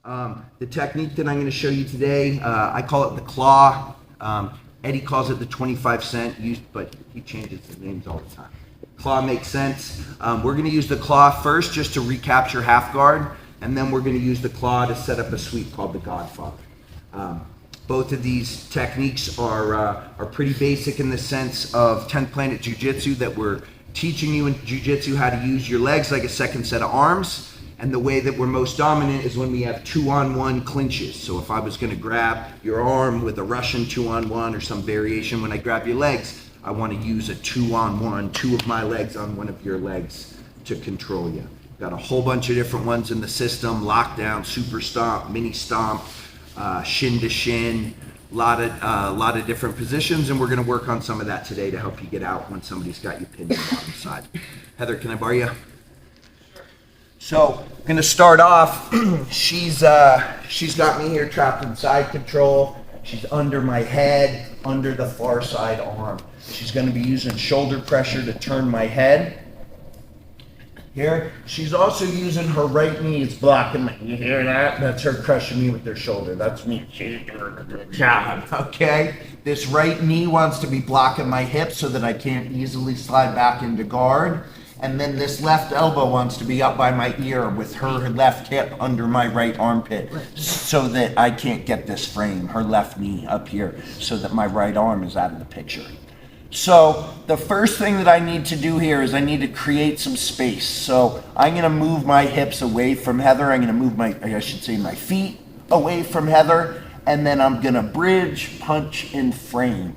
The technique that I'm going to show you today, I call it the claw. Eddie calls it the 25 cent, but he changes his names all the time. Claw makes sense. We're going to use the claw first just to recapture half guard, and then we're going to use the claw to set up a sweep called the Godfather. Both of these techniques are pretty basic in the sense of 10th Planet Jiu-Jitsu, that we're teaching you in Jiu-Jitsu how to use your legs like a second set of arms. And the way that we're most dominant is when we have 2-on-1 clinches. So if I was going to grab your arm with a Russian 2-on-1 or some variation, when I grab your legs, I want to use a 2-on-1, two of my legs on one of your legs to control you. Got a whole bunch of different ones in the system: lockdown, super stomp, mini stomp, shin to shin, a lot of different positions, and we're going to work on some of that today to help you get out when somebody's got you pinned on the side. Heather, can I borrow you? So I'm going to start off. She's got me here trapped in side control. She's under my head, under the far side arm. She's going to be using shoulder pressure to turn my head. Here, she's also using her right knee. It's blocking me. You hear that? That's her crushing me with her shoulder. That's me. She's doing a good job. Okay. This right knee wants to be blocking my hips so that I can't easily slide back into guard. And then this left elbow wants to be up by my ear with her left hip under my right armpit so that I can't get this frame, her left knee up here, so that my right arm is out of the picture. So the first thing that I need to do here is I need to create some space. So I'm going to move my hips away from Heather. I'm going to move my feet away from Heather. And then I'm going to bridge, punch, and frame.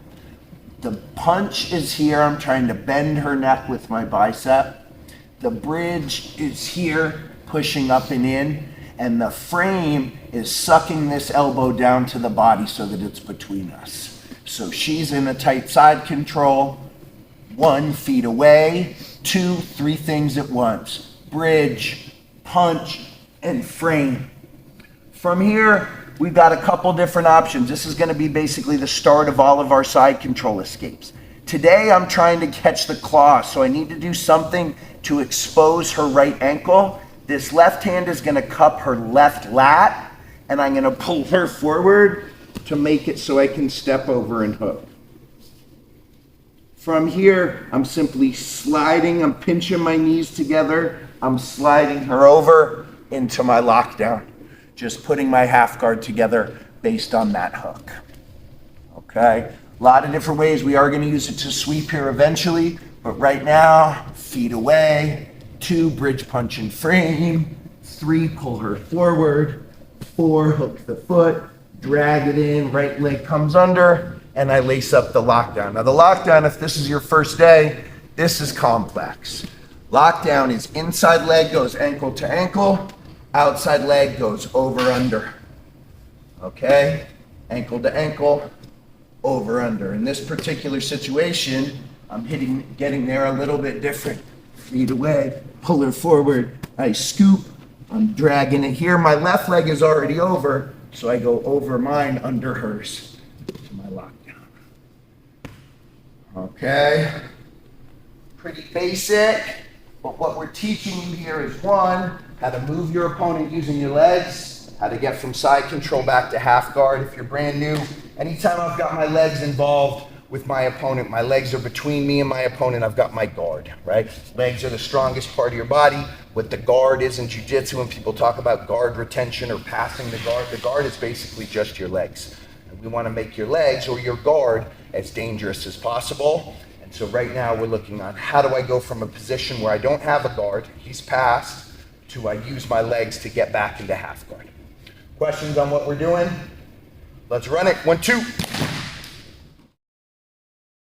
The punch is here. I'm trying to bend her neck with my bicep. The bridge is here, pushing up and in. And the frame is sucking this elbow down to the body so that it's between us. So she's in a tight side control. 1 feet away. 2, 3 things at once. Bridge, punch, and frame. From here, we've got a couple different options. This is going to be basically the start of all of our side control escapes. Today, I'm trying to catch the claw, so I need to do something to expose her right ankle. This left hand is going to cup her left lat, and I'm going to pull her forward to make it so I can step over and hook. From here, I'm simply sliding, I'm pinching my knees together, I'm sliding her over into my lockdown. Just putting my half guard together based on that hook. Okay, a lot of different ways. We are going to use it to sweep here eventually, but right now, feet away. 2, bridge, punch, and frame. 3, pull her forward. 4, hook the foot, drag it in, right leg comes under, and I lace up the lockdown. Now the lockdown, if this is your first day, this is complex. Lockdown is inside leg goes ankle to ankle, outside leg goes over under. Okay? Ankle to ankle, over under. In this particular situation, I'm getting there a little bit different. Feet away, pull her forward, I scoop, I'm dragging it here. My left leg is already over, so I go over mine under hers to my lockdown. Okay? Pretty basic, but what we're teaching you here is 1, how to move your opponent using your legs, how to get from side control back to half guard if you're brand new. Anytime I've got my legs involved with my opponent, my legs are between me and my opponent, I've got my guard, right? Legs are the strongest part of your body. What the guard is in jiu-jitsu, when people talk about guard retention or passing the guard is basically just your legs. And we want to make your legs or your guard as dangerous as possible. And so right now we're looking on how do I go from a position where I don't have a guard, he's passed, to I use my legs to get back into half guard. Questions on what we're doing? Let's run it. 1, 2.